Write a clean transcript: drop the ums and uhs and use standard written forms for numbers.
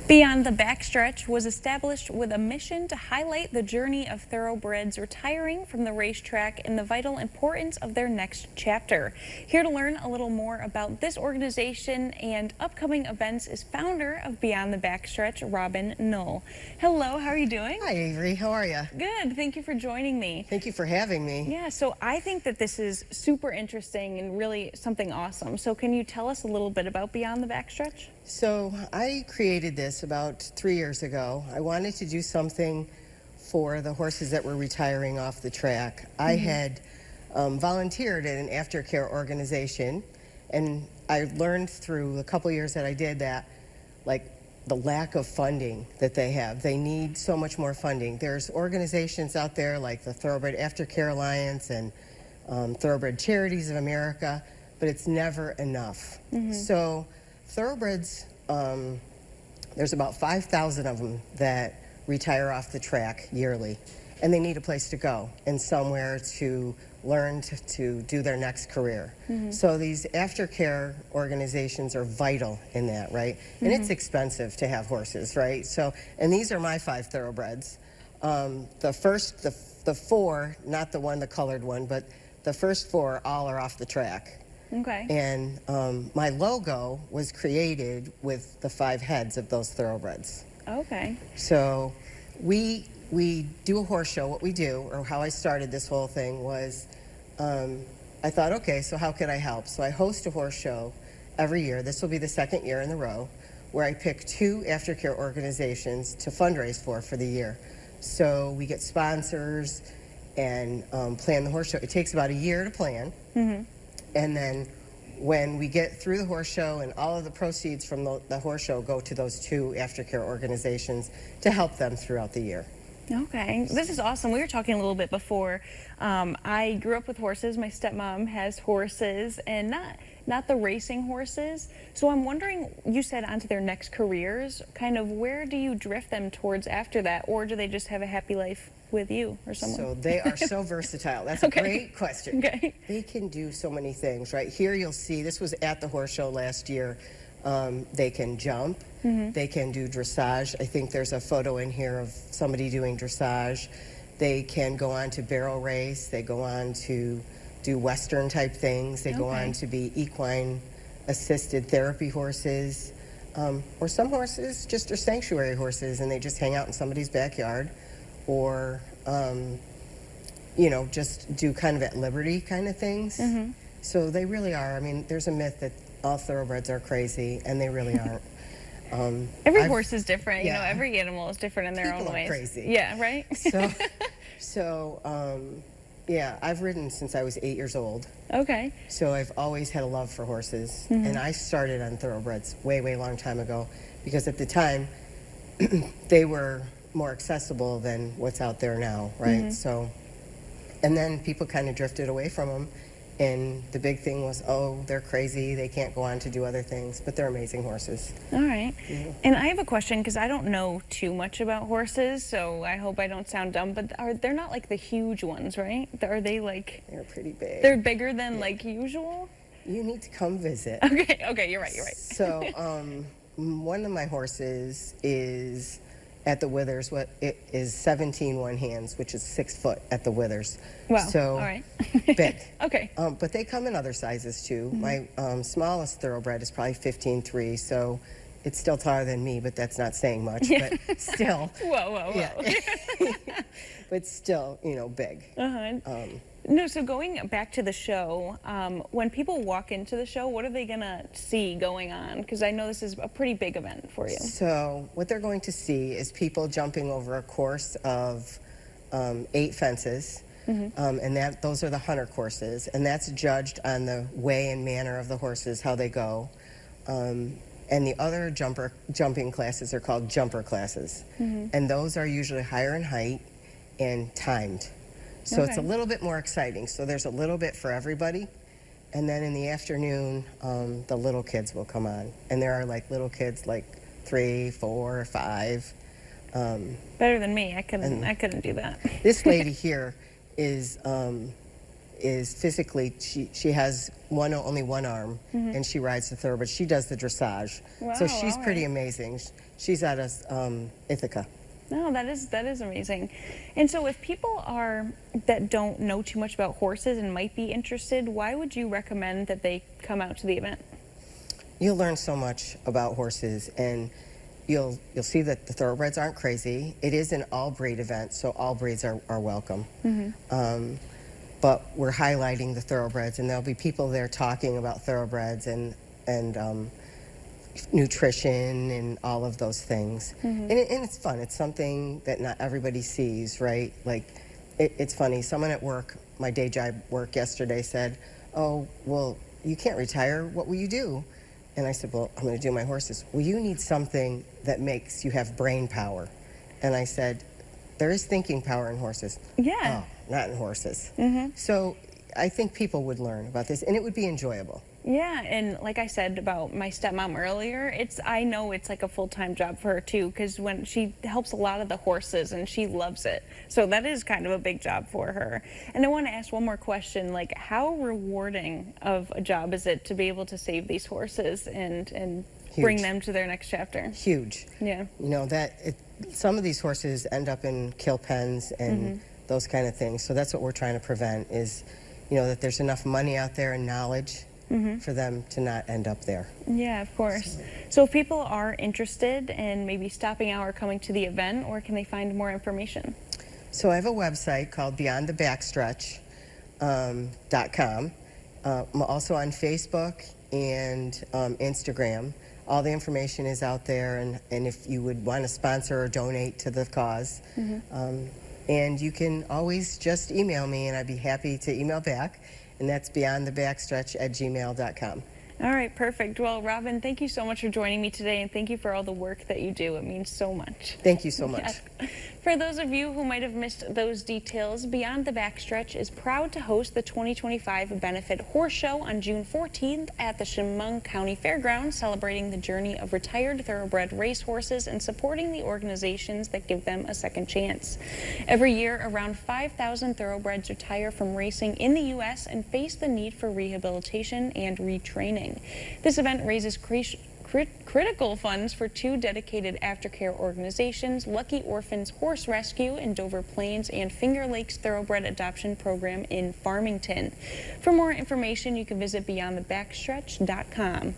Beyond the Backstretch was established with a mission to highlight the journey of thoroughbreds retiring from the racetrack and the vital importance of their next chapter. Here to learn a little more about this organization and upcoming events is founder of Beyond the Backstretch, Robin Knoll. Hello, how are you doing? Hi, Avery. How are you? Good. Thank you for joining me. Thank you for having me. Yeah, so I think that this is super interesting and really something awesome. So can you tell us a little bit about Beyond the Backstretch? So I created this about 3 years ago. I wanted to do something for the horses that were retiring off the track. I had volunteered at an aftercare organization, and I learned through a couple years that I did that, like, the lack of funding that they have. They need so much more funding. There's organizations out there like the Thoroughbred Aftercare Alliance and Thoroughbred Charities of America, but it's never enough. So thoroughbreds, there's about 5,000 of them that retire off the track yearly, and they need a place to go and somewhere to learn to do their next career. So these aftercare organizations are vital in that, right? And it's expensive to have horses, right? So, and these are my 5 thoroughbreds. The 4, not the one, the colored one, but the first 4 all are off the track. Okay. And my logo was created with the 5 heads of those thoroughbreds. Okay. So we do a horse show. What we do, or how I started this whole thing, was I thought, okay, so how could I help? So I host a horse show every year. This will be the 2nd year in a row, where I pick 2 aftercare organizations to fundraise for the year. So we get sponsors and plan the horse show. It takes about a year to plan. And then when we get through the horse show, and all of the proceeds from the horse show go to those 2 aftercare organizations to help them throughout the year. Okay, this is awesome. We were talking a little bit before. I grew up with horses. My stepmom has horses, and not the racing horses. So I'm wondering, you said onto their next careers, kind of where do you drift them towards after that, or do they just have a happy life with you or someone? So they are so versatile. That's a great question. Okay. They can do so many things, right? Here you'll see, this was at the horse show last year. They can jump. They can do dressage. I think there's a photo in here of somebody doing dressage. They can go on to barrel race. They go on to do Western type things. They go on to be equine assisted therapy horses. Or some horses just are sanctuary horses, and they just hang out in somebody's backyard. Or, you know, just do kind of at liberty kind of things. So they really are. I mean, there's a myth that all thoroughbreds are crazy, and they really aren't. Every horse is different. You know, every animal is different in their own ways. People are crazy. Yeah, right? Yeah, I've ridden since I was 8 years old. Okay. So I've always had a love for horses. And I started on thoroughbreds way, way long time ago, because at the time, they were more accessible than what's out there now, right? So, and then people kind of drifted away from them, and the big thing was, oh, they're crazy, they can't go on to do other things, but they're amazing horses. All right. And I have a question, because I don't know too much about horses, so I hope I don't sound dumb, but they're not like the huge ones, right? Are they like... They're pretty big. They're bigger than like usual? You need to come visit. Okay, you're right. So, one of my horses is at the withers. What it is 17 one hands, which is 6 foot at the withers. Wow. So all right. big. Okay. But they come in other sizes too. My smallest thoroughbred is probably 15.3, so it's still taller than me, but that's not saying much. But still. Whoa. Yeah. But still, you know, big. No, so going back to the show, when people walk into the show, what are they going to see going on? Because I know this is a pretty big event for you. So what they're going to see is people jumping over a course of 8 fences, and those are the hunter courses, and that's judged on the way and manner of the horses, how they go. And the other jumping classes are called jumper classes, and those are usually higher in height and timed. So it's a little bit more exciting. So there's a little bit for everybody. And then in the afternoon, the little kids will come on. And there are like little kids like 3, 4, 5. Better than me. I couldn't do that. This lady here is is physically, she has only one arm, and she rides the thoroughbred. She does the dressage. Wow, so she's all pretty right. amazing. She's out of Ithaca. No, that is amazing. And so if people that don't know too much about horses and might be interested, why would you recommend that they come out to the event? You'll learn so much about horses, and you'll see that the thoroughbreds aren't crazy. It is an all-breed event, so all breeds are welcome. But we're highlighting the thoroughbreds, and there'll be people there talking about thoroughbreds and nutrition and all of those things. And it's fun. It's something that not everybody sees, right? Like, it's funny. Someone at work, my day job work yesterday, said, "Oh, well, you can't retire. What will you do?" And I said, "Well, I'm going to do my horses." "Well, you need something that makes you have brain power." And I said, "There is thinking power in horses." Yeah. "Oh, not in horses." So I think people would learn about this, and it would be enjoyable. Yeah, and like I said about my stepmom earlier, I know it's like a full-time job for her too, because when she helps a lot of the horses and she loves it. So that is kind of a big job for her. And I want to ask one more question, like how rewarding of a job is it to be able to save these horses and bring them to their next chapter? Huge. Yeah. You know, some of these horses end up in kill pens and those kind of things. So that's what we're trying to prevent is, you know, that there's enough money out there and knowledge for them to not end up there. Yeah, of course. So if people are interested in maybe stopping out or coming to the event, where can they find more information? So I have a website called BeyondTheBackstretch.com. I'm also on Facebook and Instagram. All the information is out there, and if you would want to sponsor or donate to the cause, and you can always just email me, and I'd be happy to email back. And that's beyondthebackstretch@gmail.com. All right, perfect. Well, Robin, thank you so much for joining me today, and thank you for all the work that you do. It means so much. Thank you so much. Yeah. For those of you who might have missed those details, Beyond the Backstretch is proud to host the 2025 Benefit Horse Show on June 14th at the Chemung County Fairgrounds, celebrating the journey of retired thoroughbred racehorses and supporting the organizations that give them a second chance. Every year, around 5,000 thoroughbreds retire from racing in the U.S. and face the need for rehabilitation and retraining. This event raises critical funds for two dedicated aftercare organizations, Lucky Orphans Horse Rescue in Dover Plains and Finger Lakes Thoroughbred Adoption Program in Farmington. For more information, you can visit beyondthebackstretch.com.